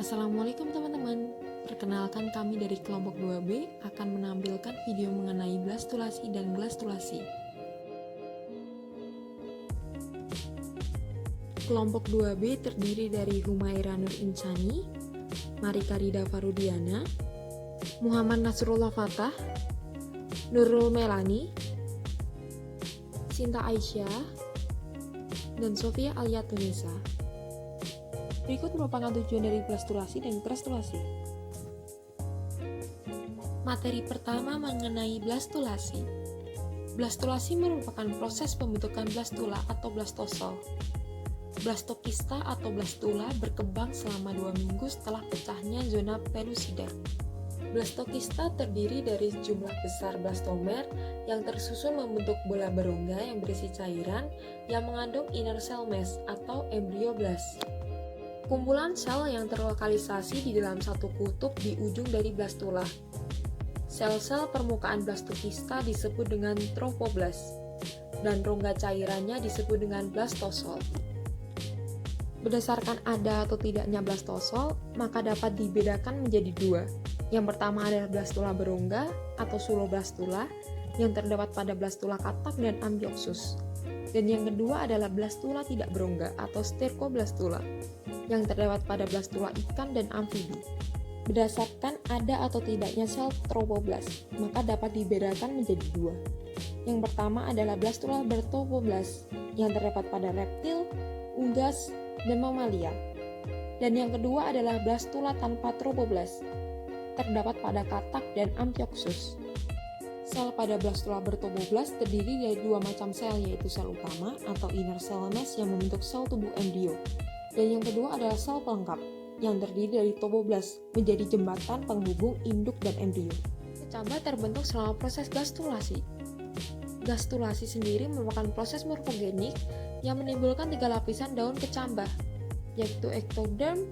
Assalamualaikum teman-teman. Perkenalkan, kami dari kelompok 2B akan menampilkan video mengenai blastulasi dan glastulasi. Kelompok 2B terdiri dari Humaira Nur Insani, Marika Rida Farudiana, Muhammad Nasrullah Fatah, Nurul Melani, Sinta Aisyah, dan Sofia Aliatunisa. Berikut merupakan tujuan dari blastulasi dan grastulasi. Materi pertama mengenai blastulasi. Blastulasi merupakan proses pembentukan blastula atau blastosel. Blastokista atau blastula berkembang selama 2 minggu setelah pecahnya zona pelusida. Blastokista terdiri dari jumlah besar blastomer yang tersusun membentuk bola berongga yang berisi cairan yang mengandung inner cell mass atau embryoblast. Kumpulan sel yang terlokalisasi di dalam satu kutub di ujung dari blastula. Sel-sel permukaan blastokista disebut dengan trofoblast, dan rongga cairannya disebut dengan blastosol. Berdasarkan ada atau tidaknya blastosol, maka dapat dibedakan menjadi dua. Yang pertama adalah blastula berongga atau suloblastula yang terdapat pada blastula katak dan ambiopsus. Dan yang kedua adalah blastula tidak berongga atau stercoblastula yang terdapat pada blastula ikan dan amfibi. Berdasarkan ada atau tidaknya sel trofoblast, maka dapat dibedakan menjadi dua. Yang pertama adalah blastula bertrofoblast yang terdapat pada reptil, unggas, dan mamalia. Dan yang kedua adalah blastula tanpa trofoblast, terdapat pada katak dan amfiopsus. Sel pada blastula bertrofoblast terdiri dari dua macam sel, yaitu sel utama atau inner cell mass yang membentuk sel tubuh embrio. Dan yang kedua adalah sel pelengkap yang terdiri dari trofoblast menjadi jembatan penghubung induk dan embrio. Kecambah terbentuk selama proses gastulasi. Gastulasi sendiri merupakan proses morfogenik yang menimbulkan 3 lapisan daun kecambah, yaitu ectoderm,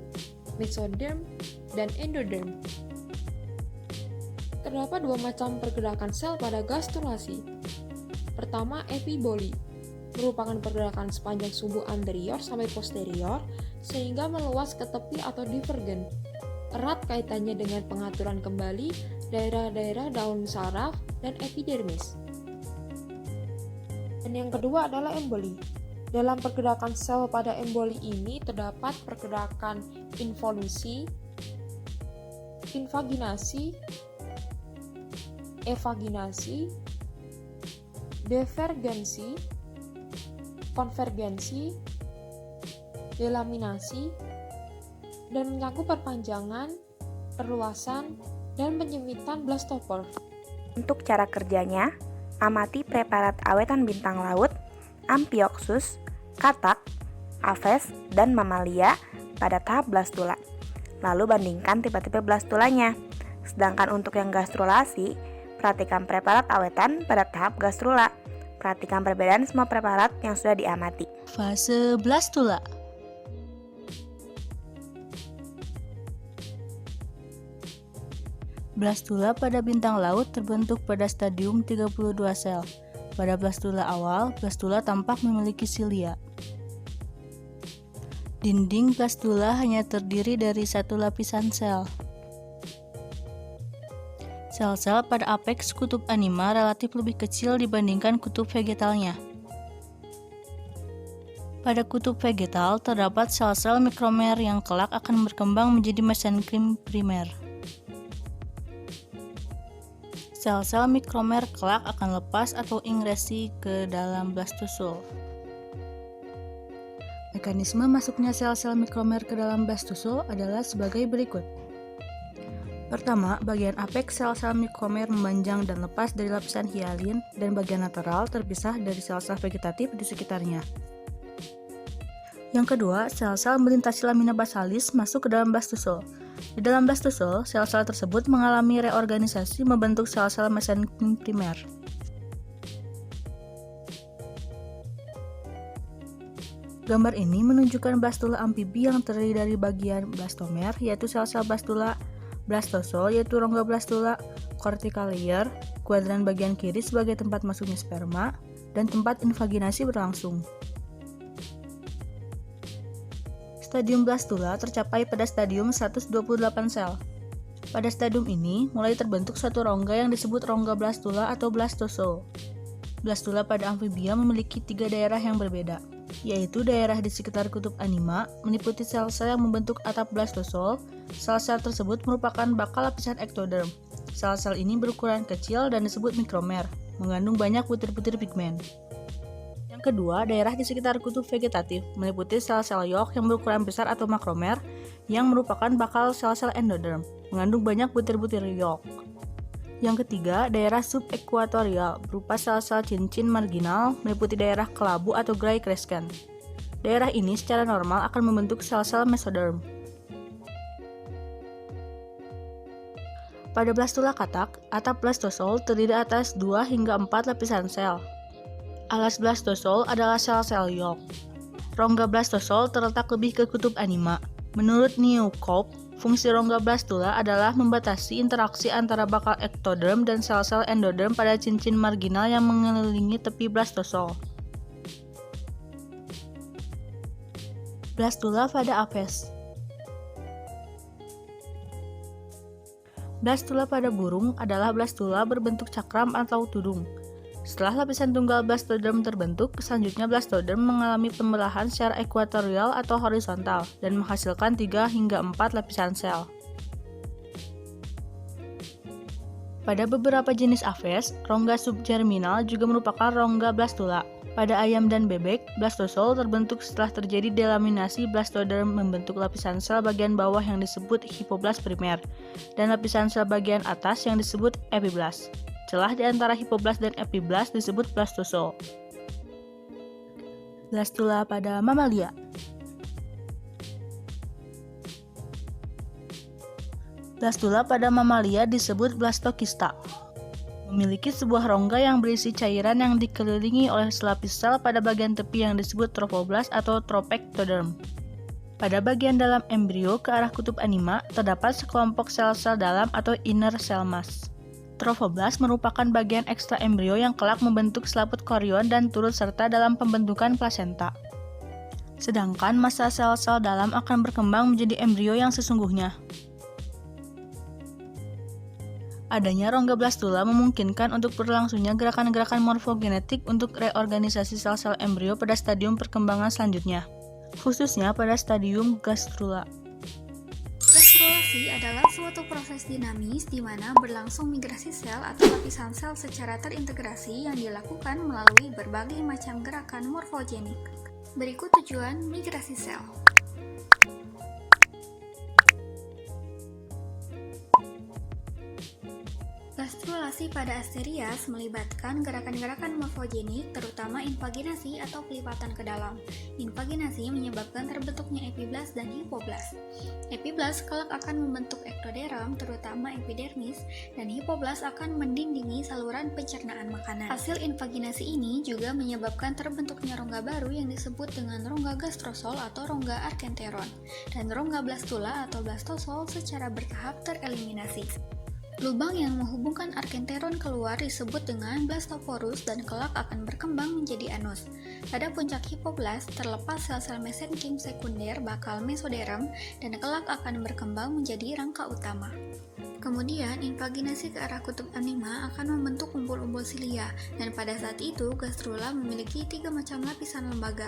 mesoderm, dan endoderm. Terdapat 2 macam pergerakan sel pada gastulasi. Pertama, epiboli, merupakan pergerakan sepanjang sumbu anterior sampai posterior sehingga meluas ke tepi atau divergen. Erat kaitannya dengan pengaturan kembali daerah-daerah daun saraf dan epidermis. Dan yang kedua adalah emboli. Dalam pergerakan sel pada emboli ini terdapat pergerakan involusi, invaginasi, evaginasi, divergensi, konvergensi, delaminasi, dan mencakup perpanjangan, perluasan, dan penyempitan blastopore. Untuk cara kerjanya, amati preparat awetan bintang laut, ampioksus, katak, aves, dan mamalia pada tahap blastula. Lalu bandingkan tipe-tipe blastulanya. Sedangkan untuk yang gastrulasi, perhatikan preparat awetan pada tahap gastrula. Perhatikan perbedaan semua preparat yang sudah diamati. Fase blastula. Blastula pada bintang laut terbentuk pada stadium 32 sel. Pada blastula awal, blastula tampak memiliki silia. Dinding blastula hanya terdiri dari satu lapisan sel. Sel-sel pada apeks kutub anima relatif lebih kecil dibandingkan kutub vegetalnya. Pada kutub vegetal terdapat sel-sel mikromer yang kelak akan berkembang menjadi mesenkrim primer. Sel-sel mikromer kelak akan lepas atau ingresi ke dalam blastosul. Mekanisme masuknya sel-sel mikromer ke dalam blastosul adalah sebagai berikut. Pertama, bagian apeks sel-sel mikromer memanjang dan lepas dari lapisan hialin dan bagian lateral terpisah dari sel-sel vegetatif di sekitarnya. Yang kedua, sel-sel melintasi lamina basalis masuk ke dalam blastosul. Di dalam blastosul, sel-sel tersebut mengalami reorganisasi membentuk sel-sel mesenkrim primer. Gambar ini menunjukkan blastula amfibi yang terdiri dari bagian blastomer, yaitu sel-sel blastula, blastosol yaitu rongga blastula, cortical layer, kuadran bagian kiri sebagai tempat masuknya sperma, dan tempat invaginasi berlangsung. Stadium blastula tercapai pada stadium 128 sel. Pada stadium ini, mulai terbentuk suatu rongga yang disebut rongga blastula atau blastoso. Blastula pada amfibia memiliki 3 daerah yang berbeda, yaitu daerah di sekitar kutub anima, meliputi sel-sel yang membentuk atap blastosol. Sel-sel tersebut merupakan bakal lapisan ektoderm. Sel-sel ini berukuran kecil dan disebut mikromer, mengandung banyak butir-butir pigmen. Yang kedua, daerah di sekitar kutub vegetatif, meliputi sel-sel yolk yang berukuran besar atau makromer, yang merupakan bakal sel-sel endoderm, mengandung banyak butir-butir yolk. Yang ketiga, daerah subekuatorial, berupa sel-sel cincin marginal, meliputi daerah kelabu atau gray crescent. Daerah ini secara normal akan membentuk sel-sel mesoderm. Pada blastula katak, atap blastosol terdiri atas 2 hingga 4 lapisan sel. Alas blastosol adalah sel-sel yolk. Rongga blastosol terletak lebih ke kutub anima. Menurut Newcope, fungsi rongga blastula adalah membatasi interaksi antara bakal ektoderm dan sel-sel endoderm pada cincin marginal yang mengelilingi tepi blastosol. Blastula pada apes. Blastula pada burung adalah blastula berbentuk cakram atau tudung. Setelah lapisan tunggal blastoderm terbentuk, selanjutnya blastoderm mengalami pembelahan secara ekuatorial atau horizontal dan menghasilkan 3 hingga 4 lapisan sel. Pada beberapa jenis apes, rongga subgerminal juga merupakan rongga blastula. Pada ayam dan bebek, blastosol terbentuk setelah terjadi delaminasi blastoderm membentuk lapisan sel bagian bawah yang disebut hipoblast primer dan lapisan sel bagian atas yang disebut epiblast. Celah di antara hipoblast dan epiblast disebut blastosol. Blastula pada mamalia. Blastula pada mamalia disebut blastokista. Memiliki sebuah rongga yang berisi cairan yang dikelilingi oleh selapis sel pada bagian tepi yang disebut trofoblast atau tropektoderm. Pada bagian dalam embrio ke arah kutub anima, terdapat sekelompok sel-sel dalam atau inner cell mass. Trofoblast merupakan bagian ekstra embrio yang kelak membentuk selaput korion dan turut serta dalam pembentukan plasenta. Sedangkan massa sel-sel dalam akan berkembang menjadi embrio yang sesungguhnya. Adanya rongga blastula memungkinkan untuk berlangsungnya gerakan-gerakan morfogenetik untuk reorganisasi sel-sel embrio pada stadium perkembangan selanjutnya, khususnya pada stadium gastrula. Gastrulasi adalah suatu proses dinamis di mana berlangsung migrasi sel atau lapisan sel secara terintegrasi yang dilakukan melalui berbagai macam gerakan morfogenik. Berikut tujuan migrasi sel. Gastrulasi pada Asterias melibatkan gerakan-gerakan morfogenik, terutama invaginasi atau pelipatan ke dalam. Invaginasi menyebabkan terbentuknya epiblast dan hipoblast. Epiblast kelak akan membentuk ektoderm, terutama epidermis, dan hipoblast akan mendindingi saluran pencernaan makanan. Hasil invaginasi ini juga menyebabkan terbentuknya rongga baru yang disebut dengan rongga gastrosol atau rongga arkenteron, dan rongga blastula atau blastosol secara bertahap tereliminasi. Lubang yang menghubungkan arkenteron keluar disebut dengan blastoporus dan kelak akan berkembang menjadi anus. Pada puncak hipoblast terlepas sel-sel mesenkim sekunder bakal mesoderm dan kelak akan berkembang menjadi rangka utama. Kemudian invaginasi ke arah kutub anima akan membentuk umbul-umbul silia dan pada saat itu gastrula memiliki 3 macam lapisan lembaga.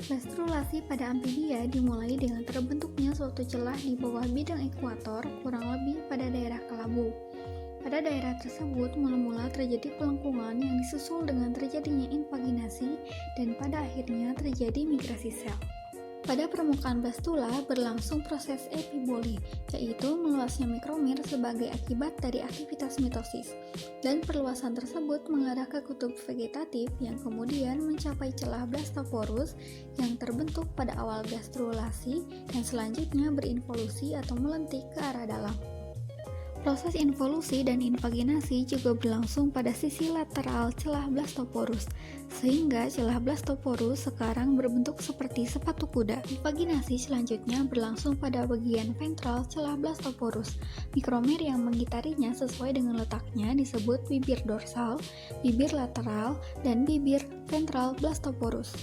Gastrulasi pada amfibia dimulai dengan terbentuknya suatu celah di bawah bidang ekuator kurang lebih pada daerah kelabu. Pada daerah tersebut mula-mula terjadi pelengkungan yang disusul dengan terjadinya invaginasi dan pada akhirnya terjadi migrasi sel. Pada permukaan blastula berlangsung proses epiboli, yaitu meluasnya mikromer sebagai akibat dari aktivitas mitosis, dan perluasan tersebut mengarah ke kutub vegetatif yang kemudian mencapai celah blastoporus yang terbentuk pada awal gastrulasi dan selanjutnya berinvolusi atau melentik ke arah dalam. Proses involusi dan invaginasi juga berlangsung pada sisi lateral celah blastoporus, sehingga celah blastoporus sekarang berbentuk seperti sepatu kuda. Invaginasi selanjutnya berlangsung pada bagian ventral celah blastoporus. Mikromer yang mengitarinya sesuai dengan letaknya disebut bibir dorsal, bibir lateral, dan bibir ventral blastoporus.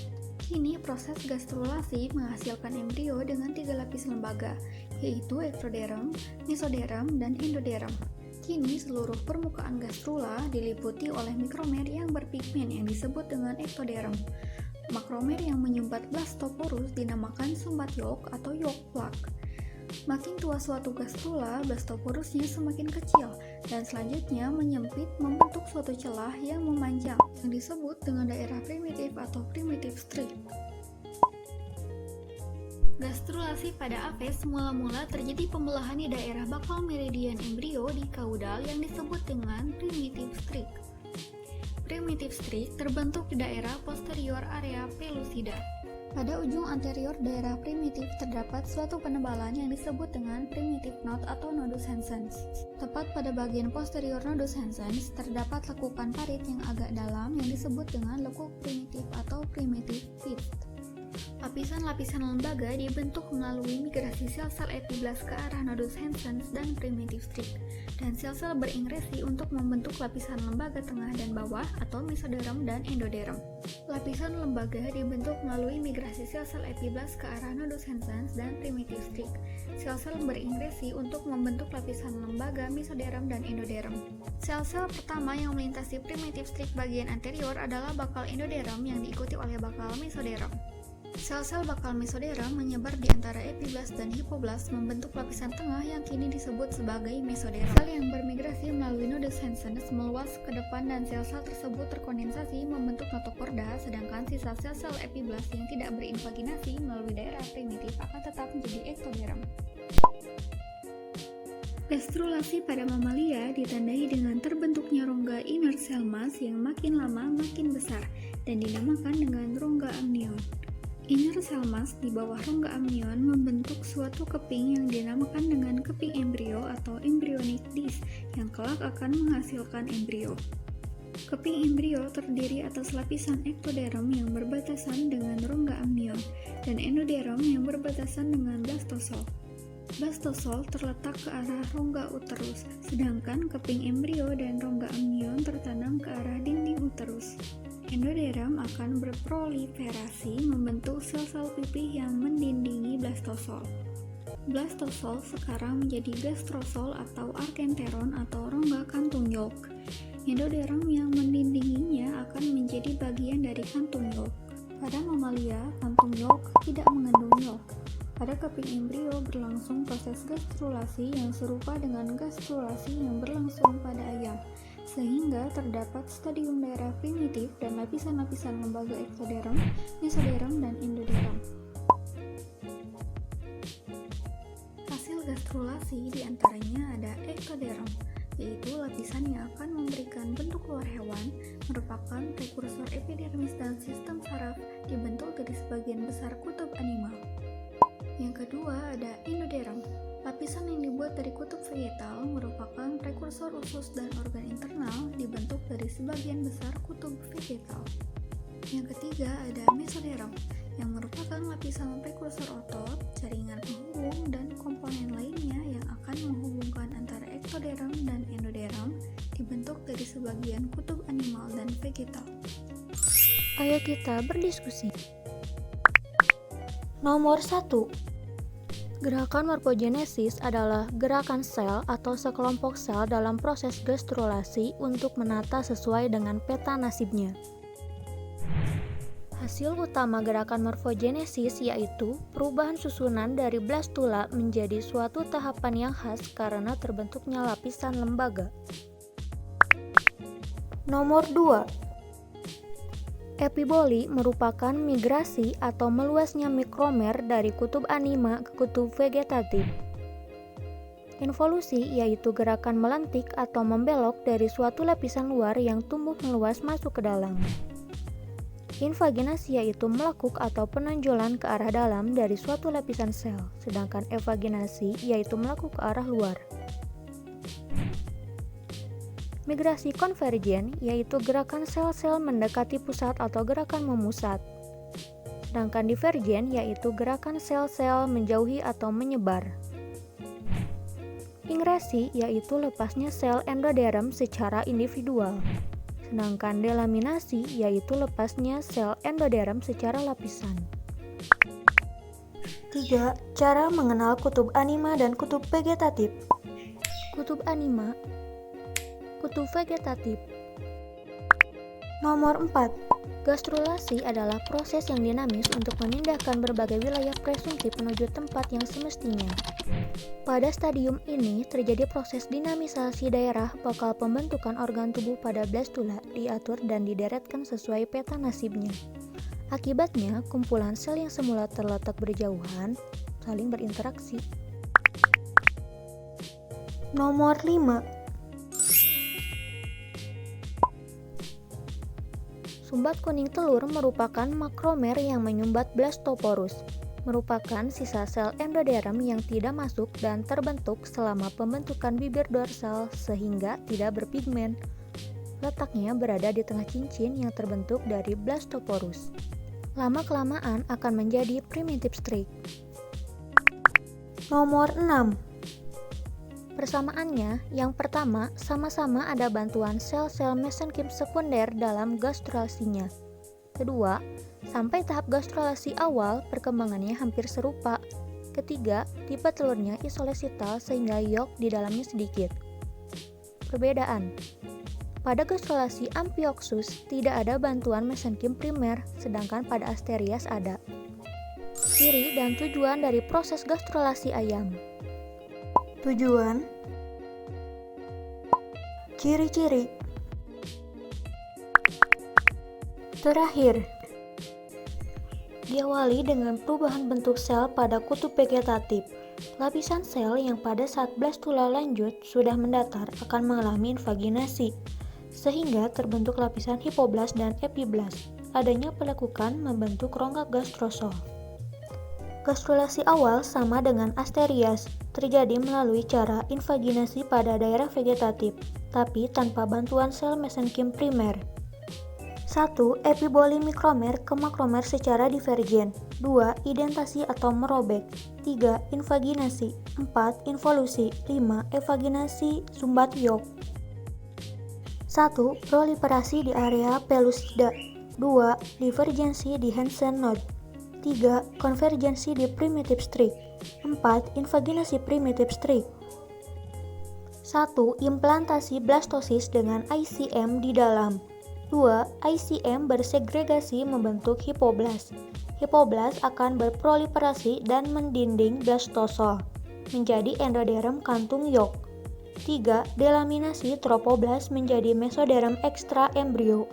Kini proses gastrulasi menghasilkan embrio dengan 3 lapis lembaga, yaitu ektoderm, mesoderm, dan endoderm. Kini seluruh permukaan gastrula diliputi oleh mikromer yang berpigmen yang disebut dengan ektoderm. Makromer yang menyumbat blastoporus dinamakan sumbat yolk atau yolk plug. Makin tua suatu gastrula, blastoporusnya semakin kecil dan selanjutnya menyempit membentuk suatu celah yang memanjang yang disebut dengan daerah primitif atau primitive streak. Gastrulasi pada apes mula-mula terjadi pembelahan di daerah bakal meridian embrio di kaudal yang disebut dengan primitive streak. Primitive streak terbentuk di daerah posterior area pellucida. Pada ujung anterior daerah primitif terdapat suatu penebalan yang disebut dengan primitive knot atau nodus Hansens. Tepat pada bagian posterior nodus Hansens terdapat lekukan parit yang agak dalam yang disebut dengan lekuk primitif atau primitive pith. Lapisan-lapisan lembaga dibentuk melalui migrasi sel-sel epiblas ke arah nodus Hansens dan primitive streak, dan sel-sel beringresi untuk membentuk lapisan lembaga tengah dan bawah atau mesoderm dan endoderm. Lapisan lembaga dibentuk melalui migrasi sel-sel epiblas ke arah nodus Hansens dan primitive streak. Sel-sel beringresi untuk membentuk lapisan lembaga mesoderm dan endoderm. Sel-sel pertama yang melintasi primitive streak bagian anterior adalah bakal endoderm yang diikuti oleh bakal mesoderm. Sel-sel bakal mesoderm menyebar di antara epiblas dan hipoblas membentuk lapisan tengah yang kini disebut sebagai mesoderm. Sel yang bermigrasi melalui nodus Hansens meluas ke depan dan sel-sel tersebut terkondensasi membentuk notokorda, sedangkan sisa sel-sel epiblas yang tidak berinvaginasi melalui daerah primitif akan tetap menjadi ektoderm. Gastrulasi pada mamalia ditandai dengan terbentuknya rongga inner cell mass yang makin lama makin besar dan dinamakan dengan rongga amnion. Inner cell mass di bawah rongga amnion membentuk suatu keping yang dinamakan dengan keping embrio atau embryonic disc yang kelak akan menghasilkan embrio. Keping embrio terdiri atas lapisan ektoderm yang berbatasan dengan rongga amnion dan endoderm yang berbatasan dengan blastosol. Blastosol terletak ke arah rongga uterus, sedangkan keping embrio dan rongga amnion tertanam ke arah dinding uterus. Endoderm akan berproliferasi membentuk sel-sel pipih yang mendindingi blastosol. Blastosol sekarang menjadi gastrosol atau arkenteron atau rongga kantung yolk. Endoderm yang mendindinginya akan menjadi bagian dari kantung yolk. Pada mamalia, kantung yolk tidak mengandung yolk. Pada keping embrio berlangsung proses gastrulasi yang serupa dengan gastrulasi yang berlangsung pada ayam, sehingga terdapat stadium daerah primitif dan lapisan-lapisan lembaga ektoderm, mesoderm, dan endoderm. Hasil gastrulasi diantaranya ada ektoderm, yaitu lapisan yang akan memberikan bentuk luar hewan, merupakan prekursor epidermis dan sistem saraf, dibentuk dari sebagian besar kutub animal. Yang kedua ada endoderm. Lapisan yang dibuat dari kutub vegetal merupakan prekursor usus dan organ internal, dibentuk dari sebagian besar kutub vegetal. Yang ketiga ada mesoderm, yang merupakan lapisan prekursor otot, jaringan penghubung, dan komponen lainnya yang akan menghubungkan antara ektoderm dan endoderm, dibentuk dari sebagian kutub animal dan vegetal. Ayo kita berdiskusi. Nomor 1. Gerakan morfogenesis adalah gerakan sel atau sekelompok sel dalam proses gastrulasi untuk menata sesuai dengan peta nasibnya. Hasil utama gerakan morfogenesis yaitu perubahan susunan dari blastula menjadi suatu tahapan yang khas karena terbentuknya lapisan lembaga. Nomor 2. Epiboli merupakan migrasi atau meluasnya mikromer dari kutub anima ke kutub vegetatif. Involusi yaitu gerakan melentik atau membelok dari suatu lapisan luar yang tumbuh meluas masuk ke dalam. Invaginasi yaitu melekuk atau penonjolan ke arah dalam dari suatu lapisan sel, sedangkan evaginasi yaitu melekuk ke arah luar. Migrasi konvergen yaitu gerakan sel-sel mendekati pusat atau gerakan memusat. Sedangkan divergen yaitu gerakan sel-sel menjauhi atau menyebar. Ingresi yaitu lepasnya sel endoderm secara individual. Sedangkan delaminasi yaitu lepasnya sel endoderm secara lapisan. 3. Cara mengenal kutub anima dan kutub vegetatif. Kutub anima, kutub vegetatif. Nomor 4. Gastrulasi adalah proses yang dinamis untuk memindahkan berbagai wilayah presuntif menuju tempat yang semestinya. Pada stadium ini terjadi proses dinamisasi daerah bakal pembentukan organ tubuh pada blastula diatur dan dideretkan sesuai peta nasibnya. Akibatnya, kumpulan sel yang semula terletak berjauhan saling berinteraksi. Nomor 5. Sumbat kuning telur merupakan makromer yang menyumbat blastoporus, merupakan sisa sel endoderm yang tidak masuk dan terbentuk selama pembentukan bibir dorsal sehingga tidak berpigmen. Letaknya berada di tengah cincin yang terbentuk dari blastoporus. Lama-kelamaan akan menjadi primitive streak. Nomor 6. Persamaannya, yang pertama, sama-sama ada bantuan sel-sel mesenkim sekunder dalam gastrulasinya. Kedua, sampai tahap gastrulasi awal, perkembangannya hampir serupa. Ketiga, tipe telurnya isolesital sehingga yolk di dalamnya sedikit. Perbedaan. Pada gastrulasi Amphioxus tidak ada bantuan mesenkim primer, sedangkan pada Asterias ada. Ciri dan tujuan dari proses gastrulasi ayam. Tujuan. Ciri-ciri. Terakhir, diawali dengan perubahan bentuk sel pada kutub vegetatif. Lapisan sel yang pada saat blastula lanjut sudah mendatar akan mengalami invaginasi, sehingga terbentuk lapisan hipoblast dan epiblast. Adanya pelekukan membentuk rongga gastrosol. Gastrulasi awal sama dengan Asterias, terjadi melalui cara invaginasi pada daerah vegetatif, tapi tanpa bantuan sel mesenkim primer. 1. Epiboli mikromer ke makromer secara divergen. 2. Identasi atau merobek. 3. Invaginasi. 4. Involusi. 5. Evaginasi sumbat yolk. 1. Proliferasi di area pellucida. 2. Divergensi di Hansen node. 3. Konvergensi di primitive streak. 4. Invaginasi primitive streak. 1. Implantasi blastosis dengan ICM di dalam. 2. ICM bersegregasi membentuk hipoblast. Hipoblast akan berproliferasi dan mendinding blastosol menjadi endoderm kantung yolk. 3. Delaminasi tropoblast menjadi mesoderm ekstra embrio.